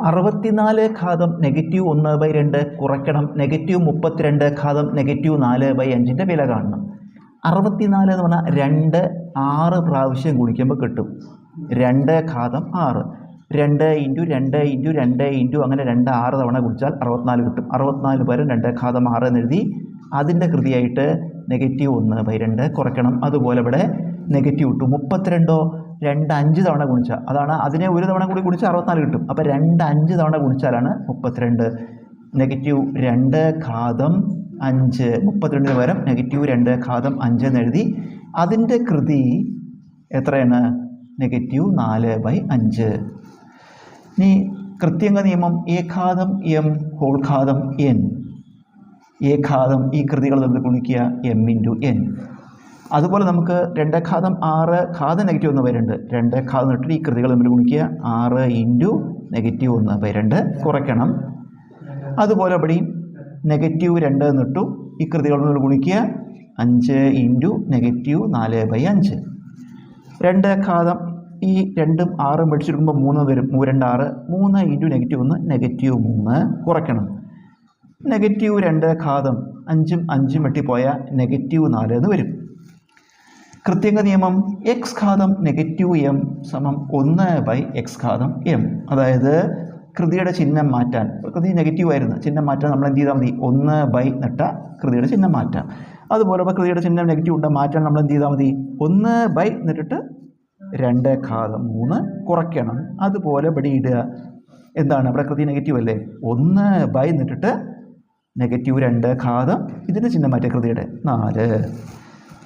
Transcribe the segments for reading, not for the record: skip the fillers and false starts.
64 ഘാതം -1/2 കുറയ്ക്കണം -32 ഘാതം -4/5 വില കാണണം. 64 എന്ന് പറഞ്ഞാൽ 2 6 പ്രാവശ്യം ഗുണിക്കുമ്പോൾ കിട്ടും. 2 ഘാതം 6, 2 × 2 × 2 × അങ്ങനെ 2 6 തവണ ഗുണിച്ചാൽ 64 കിട്ടും. 64 പകരം 2 ഘാതം 6 എന്ന് എഴുതി. അതിൻ്റെ കൃതിയായിട്ട് -1/2 കുറയ്ക്കണം. അതുപോലെ ഇവിടെ നെഗറ്റീവ് ഇട്ടു. 32 2 5 തവണ ഗുണിച്ചാൽ, അതാണ് അതിനെ ഒരു തവണ കൂടി ഗുണിച്ചാൽ 64 കിട്ടും. അപ്പോൾ 2 5 തവണ ഗുണിച്ചാലാണ് 32. -2 ഘാതം 5, 32 പകരം -2 ഘാതം 5 എന്ന് എഴുതി. അതിൻ്റെ കൃതി എത്രയാണ്? -4/5. ഇനി കൃത്യംഗ നിയമം a ഘാതം m ഹോൾ ഘാതം n. a ഘാതം ഈ കൃതികൾ നമ്മൾ ഗുണിക്കുക m × n. അതുപോലെ നമുക്ക് 2 ഘാതം 6 ഘാതം -1/2. 2 ഘാതം ഇട്ടിട്ട് ഈ കൃതികൾ നമ്മൾ ഗുണിക്കുക 6 × -1/2 കുറയ്ക്കണം. അതുപോലെ ഇവിടെയും -2 എന്നിട്ടു ഈ കൃതികൾ നമ്മൾ ഗുണിക്കുക 5 × -4/5. 2 ഘാതം ഈ 2ഉം 6ഉം പഠിച്ചെടുക്കുമ്പോൾ 3 വരും. 3 2 6, 3 × -1 -3 കുറയ്ക്കണം. -2 ഘാതം 5ഉം 5ഉം വെട്ടിപ്പോയാൽ -4 എന്ന് വരും. കൃത്യംഗ നിയമം x ഘാതം -m = 1/x ഘാതം m. അതായത് കൃതിയുടെ ചിഹ്നം മാറ്റാൻ, കൃതി നെഗറ്റീവ് ആയിരുന്നു, ചിഹ്നം മാറ്റാൻ നമ്മൾ എന്ത് ചെയ്താൽ മതി? 1/ നിട്ട കൃതിയുടെ ചിഹ്നം മാറ്റാം. അതുപോലെ ഇപ്പോൾ കൃതിയുടെ ചിഹ്നം നെഗറ്റീവ് ഉണ്ട്, മാറ്റാൻ നമ്മൾ എന്ത് ചെയ്താൽ മതി? 1/ നിട്ടിട്ട് 2 ഘാതം 3 കുറയ്ക്കണം. അതുപോലെ ഇവിടെ ഇടുക. എന്താണ് ഇവിടെ കൃതി നെഗറ്റീവ് അല്ലേ? 1/ നിട്ടിട്ട് -2 ഘാതം ഇതിൻ്റെ ചിഹ്നം മാറ്റിയ കൃതിയുടെ 4.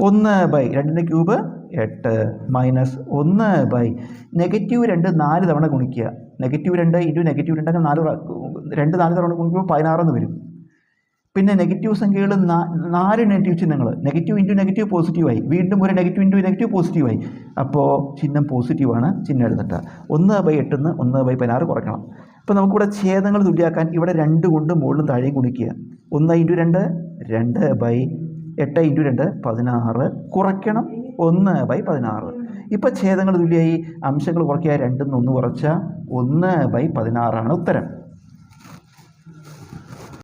1/2 ക്യൂബ് 8 മൈനസ് 1/, -2 4 തവണ ഗുണിക്കുക. -2 × -2 4 തവണ ഗുണിക്കുമ്പോൾ 16 എന്ന് വരും. പിന്നെ നെഗറ്റീവ് സംഖ്യകൾ 4 നെഗറ്റീവ് ചിഹ്നങ്ങൾ, നെഗറ്റീവ് × നെഗറ്റീവ് പോസിറ്റീവായി, വീണ്ടും ഒരു നെഗറ്റീവ് × നെഗറ്റീവ് പോസിറ്റീവായി. അപ്പോൾ ചിഹ്നം പോസിറ്റീവാണ്, ചിഹ്നം എഴുതട്ടെ. 1/8 നിന്ന് 1/16 കുറയ്ക്കണം. അപ്പോൾ നമുക്കിവിടെ ഛേദങ്ങൾ തുല്യമാക്കാൻ ഇവിടെ 2 കൊണ്ട് മുകളിലും താഴെയും ഗുണിക്കുക. 1 × 2 2/, 8 × 2 16 കുറയ്ക്കണം 1/16. ഇപ്പോൾ ഛേദങ്ങൾ തുല്യമായി, അംശങ്ങൾ കുറയ്ക്കുക. 2 നിന്ന് 1 കുറച്ചാൽ 1/16 ഉത്തരം.